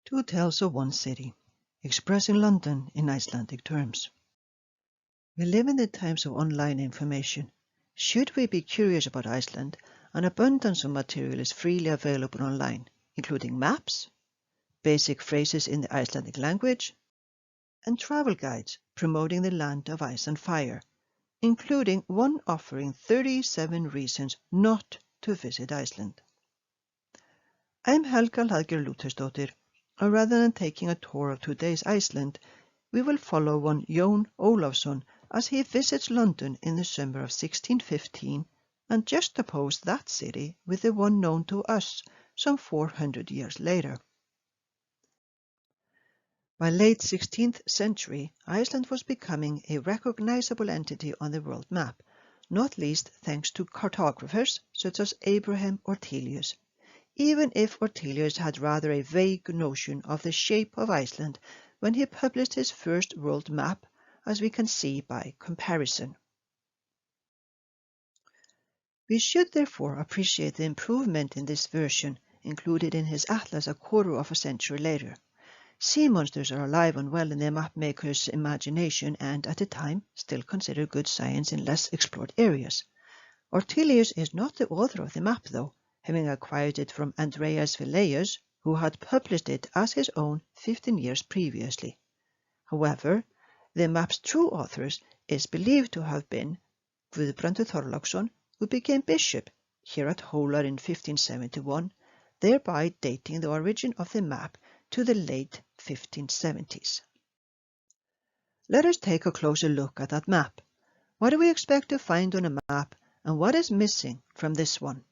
Two tales of one city, expressing London in Icelandic terms. We live in the times of online information. Should we be curious about Iceland, an abundance of material is freely available online, including maps, basic phrases in the Icelandic language, and travel guides promoting the land of ice and fire, including one offering 37 reasons not to visit Iceland. I'm Helga Hlaðger Lúthersdóttir, and rather than taking a tour of today's Iceland, we will follow one Jón Ólafsson as he visits London in the summer of 1615 and juxtapose that city with the one known to us some 400 years later. By late 16th century, Iceland was becoming a recognizable entity on the world map, not least thanks to cartographers such as Abraham Ortelius, even if Ortelius had rather a vague notion of the shape of Iceland when he published his first world map, as we can see by comparison. We should therefore appreciate the improvement in this version included in his atlas a quarter of a century later. Sea monsters are alive and well in the mapmaker's imagination and, at the time, still considered good science in less explored areas. Ortelius is not the author of the map, though, having acquired it from Andreas Velleius, who had published it as his own 15 years previously. However, the map's true author is believed to have been Guðbrandur Þorláksson, who became bishop here at Hólar in 1571, thereby dating the origin of the map to the late 1570s. Let us take a closer look at that map. What do we expect to find on a map, and what is missing from this one?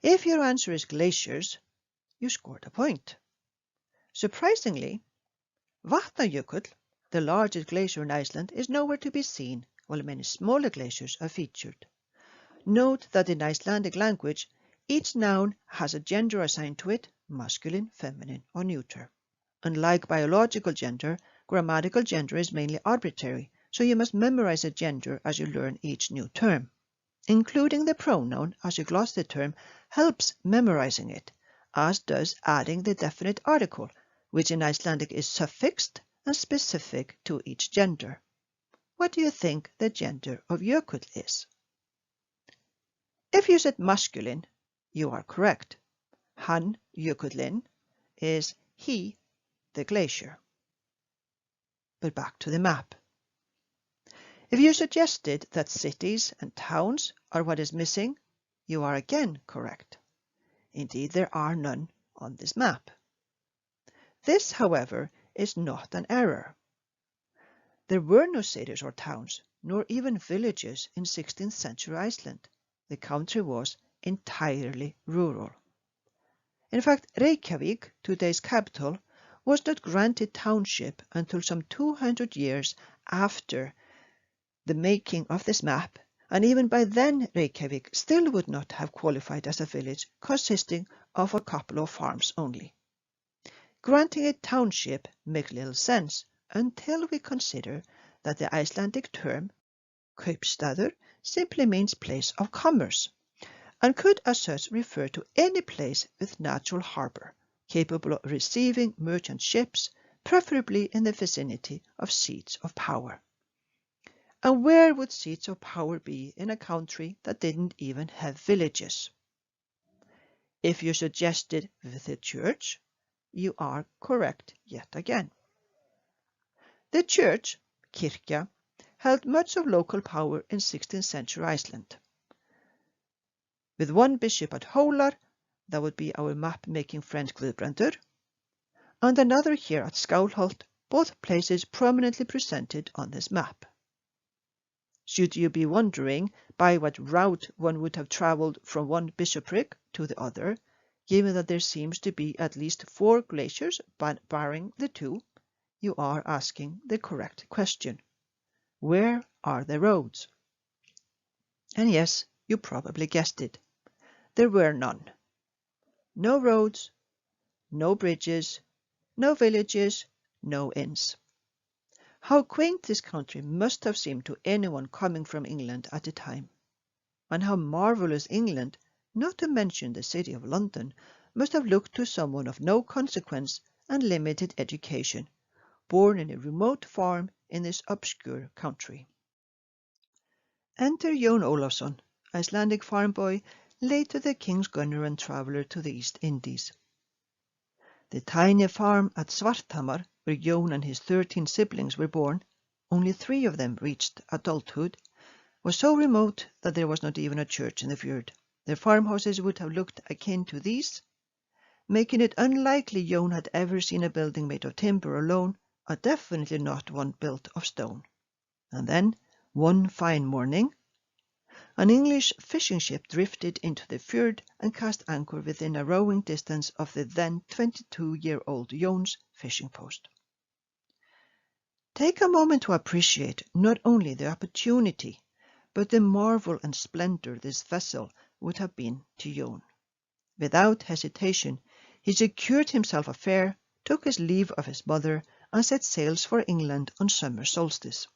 If your answer is glaciers, you scored a point. Surprisingly, Vatnajökull, the largest glacier in Iceland, is nowhere to be seen, while many smaller glaciers are featured. Note that in Icelandic language, each noun has a gender assigned to it, masculine, feminine, or neuter. Unlike biological gender, grammatical gender is mainly arbitrary, so you must memorize a gender as you learn each new term. Including the pronoun as you gloss the term helps memorizing it, as does adding the definite article, which in Icelandic is suffixed and specific to each gender. What do you think the gender of jökull is? If you said masculine, you are correct. Hann jökullinn is he, the glacier. But back to the map. If you suggested that cities and towns are what is missing, you are again correct. Indeed, there are none on this map. This, however, is not an error. There were no cities or towns, nor even villages in 16th century Iceland. The country was entirely rural. In fact, Reykjavík, today's capital, was not granted township until some 200 years after the making of this map, and even by then Reykjavík still would not have qualified as a village consisting of a couple of farms only. Granting a township makes little sense until we consider that the Icelandic term kaupstaður simply means place of commerce, and could as such refer to any place with natural harbour, capable of receiving merchant ships, preferably in the vicinity of seats of power. And where would seats of power be in a country that didn't even have villages? If you suggested the church, you are correct yet again. The church, kirkja, held much of local power in 16th century Iceland. With one bishop at Hólar, that would be our map-making friend Guðbrandur, and another here at Skálholt, both places prominently presented on this map. Should you be wondering by what route one would have travelled from one bishopric to the other, given that there seems to be at least 4 glaciers barring the 2, you are asking the correct question. Where are the roads? And yes, you probably guessed it. There were none. No roads, no bridges, no villages, no inns. How quaint this country must have seemed to anyone coming from England at the time. And how marvellous England, not to mention the city of London, must have looked to someone of no consequence and limited education, born in a remote farm in this obscure country. Enter Jón Ólafsson, Icelandic farm boy, later the king's gunner and traveller to the East Indies. The tiny farm at Svarthamar, where Jón and his 13 siblings were born, only 3 of them reached adulthood, was so remote that there was not even a church in the fjord. Their farmhouses would have looked akin to these, making it unlikely Jón had ever seen a building made of timber alone, and definitely not one built of stone. And then, one fine morning, an English fishing ship drifted into the fjord and cast anchor within a rowing distance of the then 22-year-old Jón's fishing post. Take a moment to appreciate not only the opportunity, but the marvel and splendor this vessel would have been to Jón. Without hesitation, he secured himself a fare, took his leave of his mother, and set sails for England on summer solstice.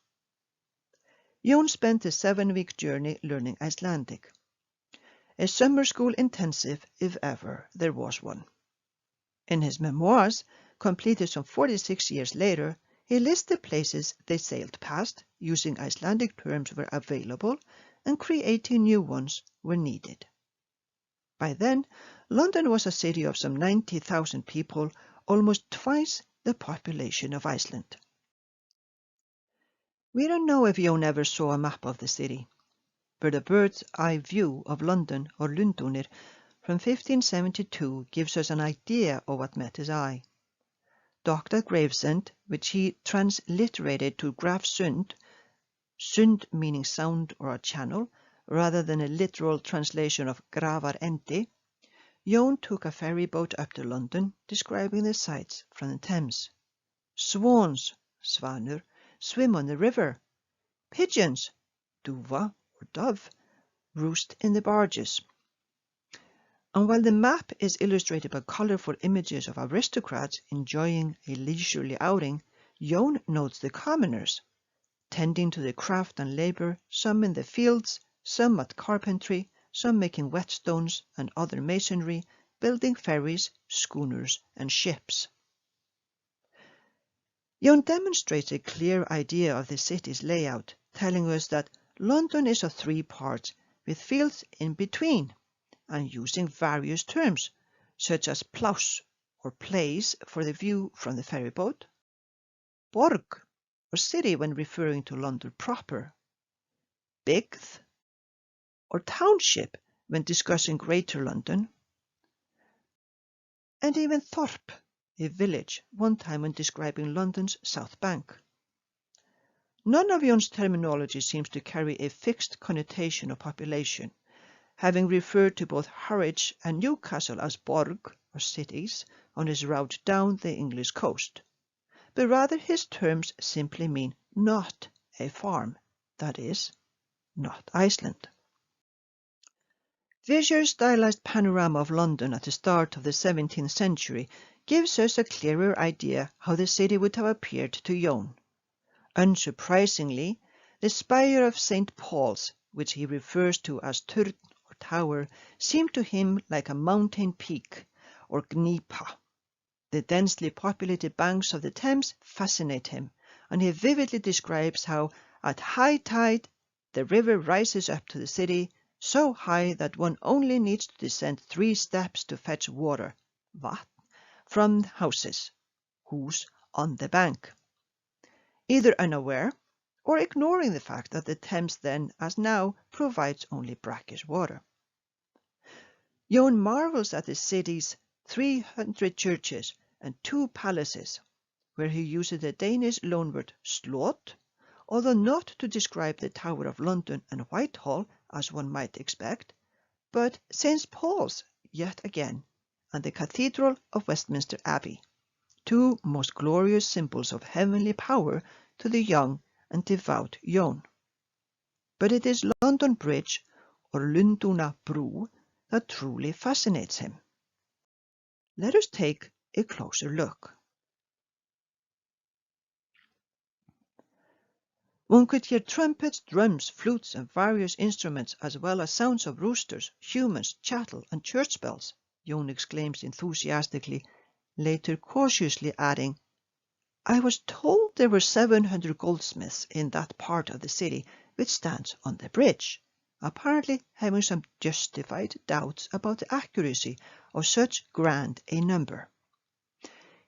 Jón spent a 7-week journey learning Icelandic, a summer school intensive if ever there was one. In his memoirs, completed some 46 years later, he lists the places they sailed past, using Icelandic terms where available, and creating new ones where needed. By then, London was a city of some 90,000 people, almost twice the population of Iceland. We don't know if Jón ever saw a map of the city, but a bird's-eye view of London, or Lundúnir, from 1572 gives us an idea of what met his eye. Docked at Gravesend, which he transliterated to Grafsund, sund meaning sound or a channel, rather than a literal translation of Grafarendi, Jón took a ferry boat up to London, describing the sights from the Thames. Swans, svanur, swim on the river. Pigeons, duva or dove, roost in the barges. And while the map is illustrated by colourful images of aristocrats enjoying a leisurely outing, Jón notes the commoners, tending to the craft and labour, some in the fields, some at carpentry, some making whetstones and other masonry, building ferries, schooners and ships. Jón demonstrates a clear idea of the city's layout, telling us that London is of 3 parts, with fields in between, and using various terms, such as pláss or place for the view from the ferry boat, borg or city when referring to London proper, bygd or township when discussing Greater London, and even thorp, a village, one time when describing London's South Bank. None of Jón's terminology seems to carry a fixed connotation of population, having referred to both Harwich and Newcastle as borg or cities on his route down the English coast, but rather his terms simply mean not a farm, that is, not Iceland. Vischer's stylized panorama of London at the start of the 17th century gives us a clearer idea how the city would have appeared to Jón. Unsurprisingly, the spire of St. Paul's, which he refers to as turn or tower, seemed to him like a mountain peak, or gnipa. The densely populated banks of the Thames fascinate him, and he vividly describes how, at high tide, the river rises up to the city, so high that one only needs to descend 3 steps to fetch water, vatn, from houses, hús, on the bank, either unaware or ignoring the fact that the Thames then, as now, provides only brackish water. Jón marvels at the city's 300 churches and 2 palaces, where he uses the Danish loanword slot, although not to describe the Tower of London and Whitehall, as one might expect, but St. Paul's yet again, and the Cathedral of Westminster Abbey, 2 most glorious symbols of heavenly power to the young and devout Jón. But it is London Bridge, or Lundúna brú, that truly fascinates him. Let us take a closer look. One could hear trumpets, drums, flutes, and various instruments, as well as sounds of roosters, humans, cattle, and church bells, Jón exclaims enthusiastically, later cautiously adding, "I was told there were 700 goldsmiths in that part of the city which stands on the bridge," apparently having some justified doubts about the accuracy of such grand a number.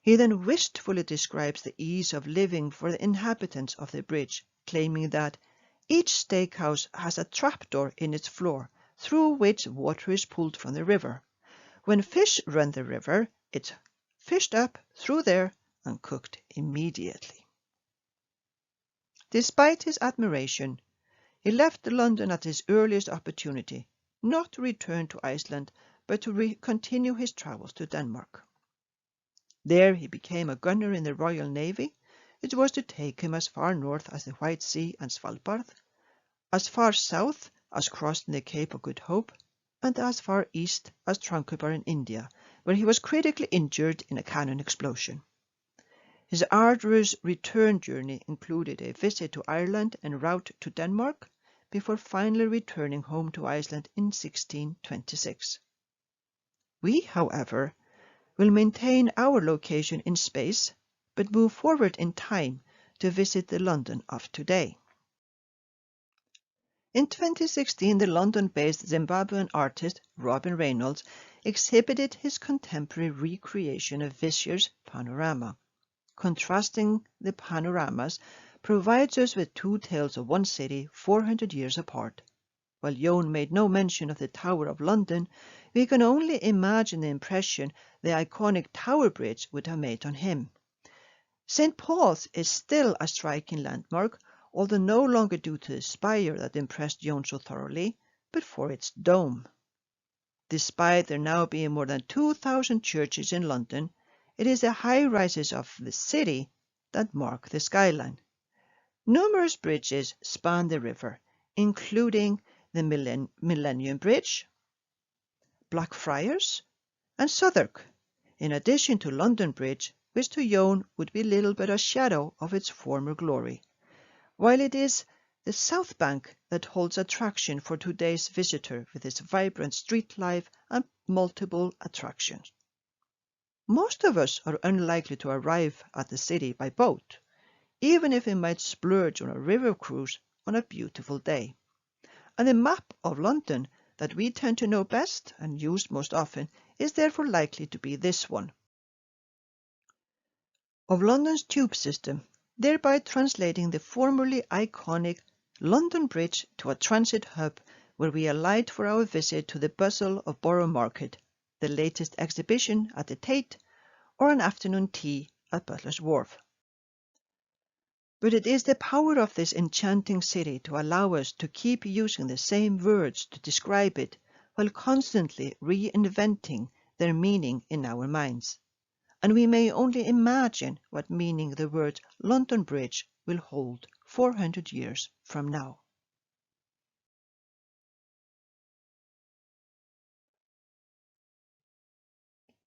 He then wistfully describes the ease of living for the inhabitants of the bridge, claiming that each steakhouse has a trapdoor in its floor through which water is pulled from the river. When fish run the river, it's fished up through there and cooked immediately. Despite his admiration, he left London at his earliest opportunity, not to return to Iceland, but to continue his travels to Denmark. There he became a gunner in the Royal Navy, which was to take him as far north as the White Sea and Svalbard, as far south as crossing the Cape of Good Hope, and as far east as Tranquebar in India, where he was critically injured in a cannon explosion. His arduous return journey included a visit to Ireland en route to Denmark, before finally returning home to Iceland in 1626. We, however, will maintain our location in space, but move forward in time to visit the London of today. In 2016, the London-based Zimbabwean artist Robin Reynolds exhibited his contemporary recreation of Vischer's panorama. Contrasting the panoramas provides us with two tales of one city 400 years apart. While Jón made no mention of the Tower of London, we can only imagine the impression the iconic Tower Bridge would have made on him. St. Paul's is still a striking landmark, although no longer due to the spire that impressed Jón so thoroughly, but for its dome. Despite there now being more than 2,000 churches in London, it is the high-rises of the city that mark the skyline. Numerous bridges span the river, including the Millennium Bridge, Blackfriars, and Southwark, in addition to London Bridge, which to Jón would be little but a shadow of its former glory, while it is the South Bank that holds attraction for today's visitor with its vibrant street life and multiple attractions. Most of us are unlikely to arrive at the city by boat, even if we might splurge on a river cruise on a beautiful day. And the map of London that we tend to know best and use most often is therefore likely to be this one. Of London's tube system, thereby translating the formerly iconic London Bridge to a transit hub where we alight for our visit to the bustle of Borough Market, the latest exhibition at the Tate, or an afternoon tea at Butler's Wharf. But it is the power of this enchanting city to allow us to keep using the same words to describe it while constantly reinventing their meaning in our minds. And we may only imagine what meaning the word London Bridge will hold 400 years from now.